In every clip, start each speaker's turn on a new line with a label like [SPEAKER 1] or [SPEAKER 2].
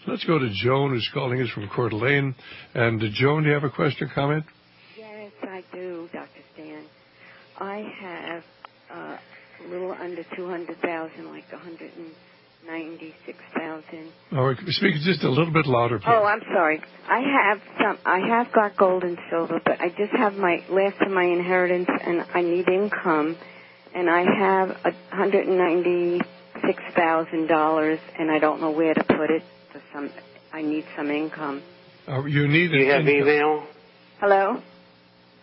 [SPEAKER 1] Let's go to Joan, who's calling us from Coeur d'Alene. And Joan, do you have a question or comment?
[SPEAKER 2] Yes, I do, Dr. Stan. I have a little under 200,000, like 196,000.
[SPEAKER 1] All right, speak just a little bit louder, please.
[SPEAKER 2] Oh, I'm sorry. I have got gold and silver, but I just have my last of my inheritance, and I need income, and I have $196,000, and I don't know where to put it. I need some income.
[SPEAKER 3] Do you have email?
[SPEAKER 2] Hello?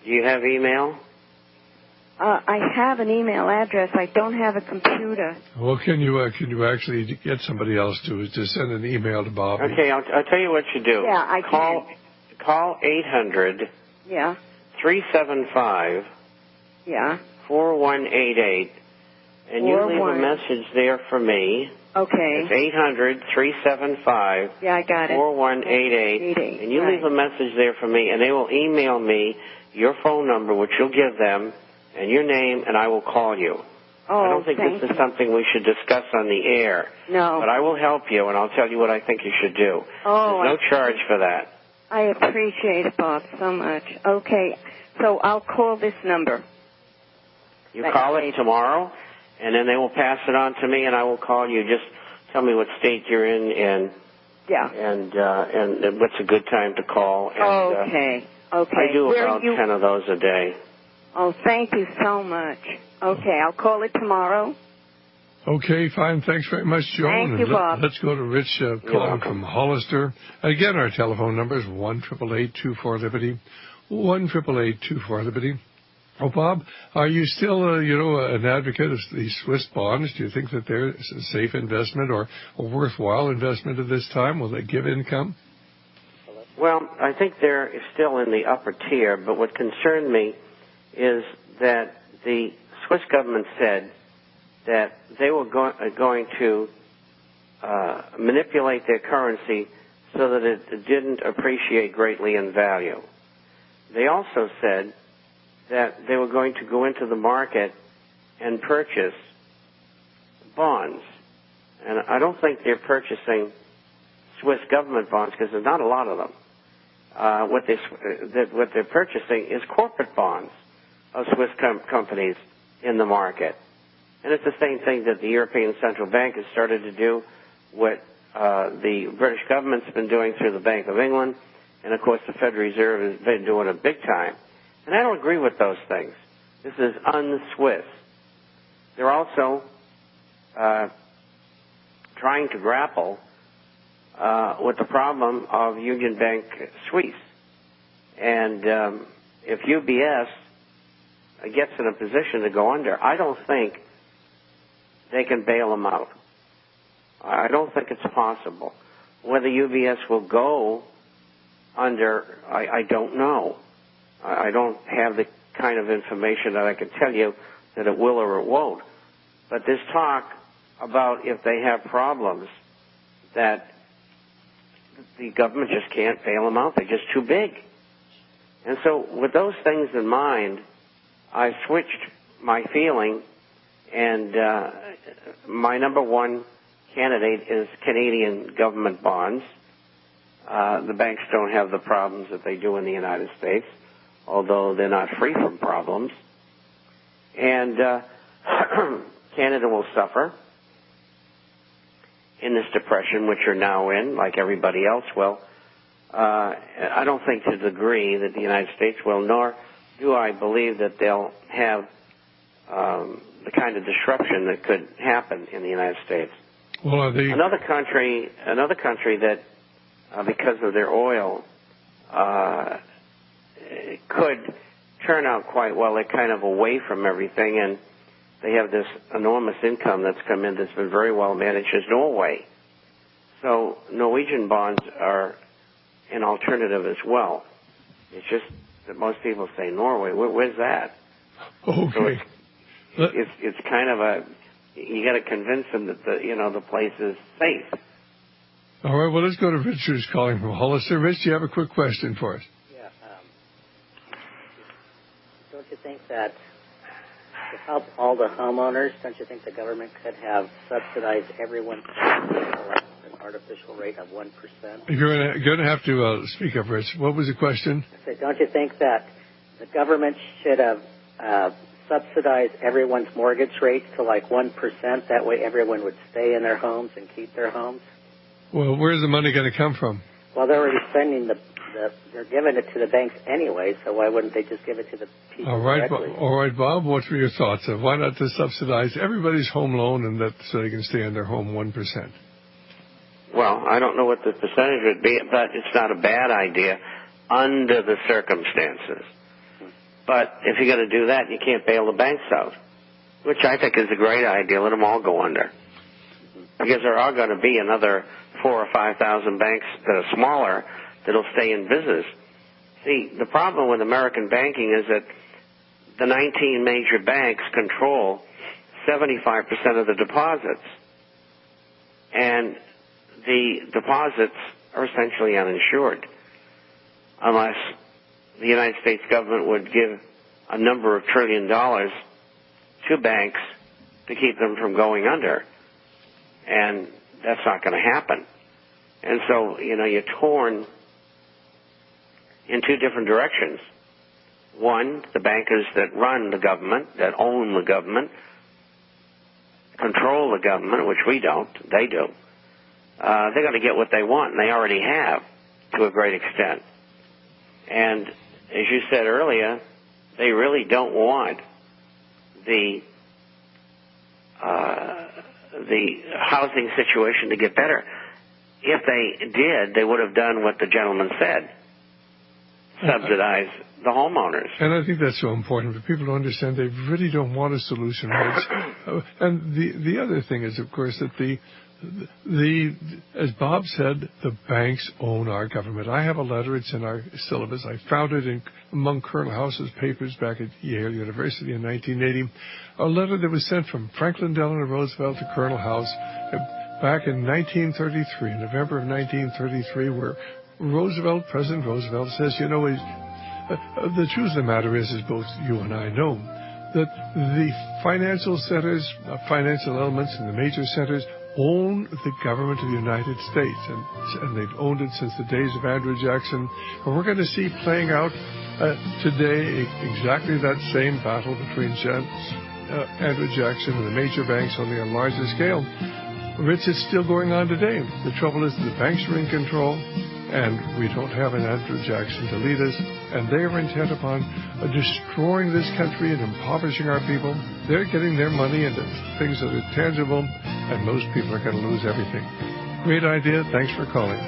[SPEAKER 3] Do you have email?
[SPEAKER 2] I have an email address. I don't have a computer.
[SPEAKER 1] Well, can you actually get somebody else to send an email to Bob?
[SPEAKER 3] Okay, I'll tell you what you do.
[SPEAKER 2] Yeah, I can.
[SPEAKER 3] Call 800.
[SPEAKER 2] Yeah.
[SPEAKER 3] 375.
[SPEAKER 2] Yeah.
[SPEAKER 3] 4188, and you leave a message there for me.
[SPEAKER 2] Okay.
[SPEAKER 3] It's 800-375.
[SPEAKER 2] Yeah, I got it.
[SPEAKER 3] 4188, and you leave a message there for me, and they will email me your phone number, which you'll give them, and your name, and I will call you.
[SPEAKER 2] Oh,
[SPEAKER 3] I don't think this is something we should discuss on the air.
[SPEAKER 2] No.
[SPEAKER 3] But I will help you, and I'll tell you what I think you should do.
[SPEAKER 2] Oh.
[SPEAKER 3] There's no charge for that.
[SPEAKER 2] I appreciate it, Bob, so much. Okay, so I'll call this number.
[SPEAKER 3] You call it tomorrow, and then they will pass it on to me, and I will call you. Just tell me what state you're in, and what's a good time to call. And,
[SPEAKER 2] okay.
[SPEAKER 3] I do about 10 of those a day.
[SPEAKER 2] Oh, thank you so much. Okay, I'll call it tomorrow.
[SPEAKER 1] Okay, fine. Thanks very much, Joan.
[SPEAKER 2] Thank you, Bob.
[SPEAKER 1] Let's go to Rich calling from Hollister. Again, our telephone number is 1-888-24-LIBERTY, 1-888-24-LIBERTY. Oh, Bob, are you still, an advocate of these Swiss bonds? Do you think that they're a safe investment or a worthwhile investment at this time? Will they give income?
[SPEAKER 3] Well, I think they're still in the upper tier, but what concerned me is that the Swiss government said that they were going to manipulate their currency so that it didn't appreciate greatly in value. They also said that they were going to go into the market and purchase bonds. And I don't think they're purchasing Swiss government bonds because there's not a lot of them. What they're purchasing is corporate bonds of Swiss companies in the market. And it's the same thing that the European Central Bank has started to do, what the British government's been doing through the Bank of England, and of course the Federal Reserve has been doing it big time. And I don't agree with those things. This is un-Swiss. They're also trying to grapple with the problem of Union Bank Suisse. And if UBS gets in a position to go under, I don't think they can bail them out. I don't think it's possible. Whether UBS will go under, I don't know. I don't have the kind of information that I can tell you that it will or it won't. But there's talk about if they have problems that the government just can't bail them out. They're just too big. And so with those things in mind, I switched my feeling, and my number one candidate is Canadian government bonds. The banks don't have the problems that they do in the United States, although they're not free from problems. And Canada will suffer in this depression, which you're now in, like everybody else will. I don't think to the degree that the United States will, nor do I believe that they'll have the kind of disruption that could happen in the United States.
[SPEAKER 1] Well,
[SPEAKER 3] another country that, because of their oil, could turn out quite well. They're kind of away from everything, and they have this enormous income that's come in that's been very well managed, is Norway. So Norwegian bonds are an alternative as well. It's just that most people say Norway. Where's that?
[SPEAKER 1] Okay.
[SPEAKER 3] So it's kind of you got to convince them that the place is safe.
[SPEAKER 1] All right. Well, let's go to Rich, who's calling from Hollister. Rich, do you have a quick question for us?
[SPEAKER 4] Yeah. Don't you think that to help all the homeowners, don't you think the government could have subsidized everyone's or artificial rate of 1%.
[SPEAKER 1] You're going to have to speak up, Rich. What was the question?
[SPEAKER 4] I said, don't you think that the government should have subsidized everyone's mortgage rates to like 1%? That way everyone would stay in their homes and keep their homes.
[SPEAKER 1] Well, where's the money going to come from?
[SPEAKER 4] Well, they're already spending they're giving it to the banks anyway, so why wouldn't they just give it to the people directly?
[SPEAKER 1] All right, Bob, what were your thoughts? Why not to subsidize everybody's home loan and so they can stay in their home 1%?
[SPEAKER 3] Well, I don't know what the percentage would be, but it's not a bad idea under the circumstances. But if you're going to do that, you can't bail the banks out, which I think is a great idea. Let them all go under. Because there are going to be another 4,000 or 5,000 banks that are smaller that'll stay in business. See, the problem with American banking is that the 19 major banks control 75% of the deposits. And the deposits are essentially uninsured unless the United States government would give a number of $1 trillion to banks to keep them from going under. And that's not going to happen. And so, you're torn in two different directions. One, the bankers that run the government, that own the government, control the government, which we don't, they do. They're going to get what they want, and they already have to a great extent. And as you said earlier, they really don't want the housing situation to get better. If they did, they would have done what the gentleman said, subsidize the homeowners.
[SPEAKER 1] And I think that's so important for people to understand they really don't want a solution, Rich. And the other thing is, of course, that as Bob said, the banks own our government. I have a letter, it's in our syllabus. I found it among Colonel House's papers back at Yale University in 1980. A letter that was sent from Franklin Delano Roosevelt to Colonel House back in 1933, November of 1933, where President Roosevelt says, the truth of the matter is both you and I know, that the financial centers, financial elements in the major centers own the government of the United States, and they've owned it since the days of Andrew Jackson. And we're going to see playing out today exactly that same battle between Andrew Jackson and the major banks only on a larger scale. Rich, it's still going on today. The trouble is the banks are in control, and we don't have an Andrew Jackson to lead us, and they are intent upon destroying this country and impoverishing our people. They're getting their money into things that are tangible, and most people are going to lose everything. Great idea. Thanks for calling.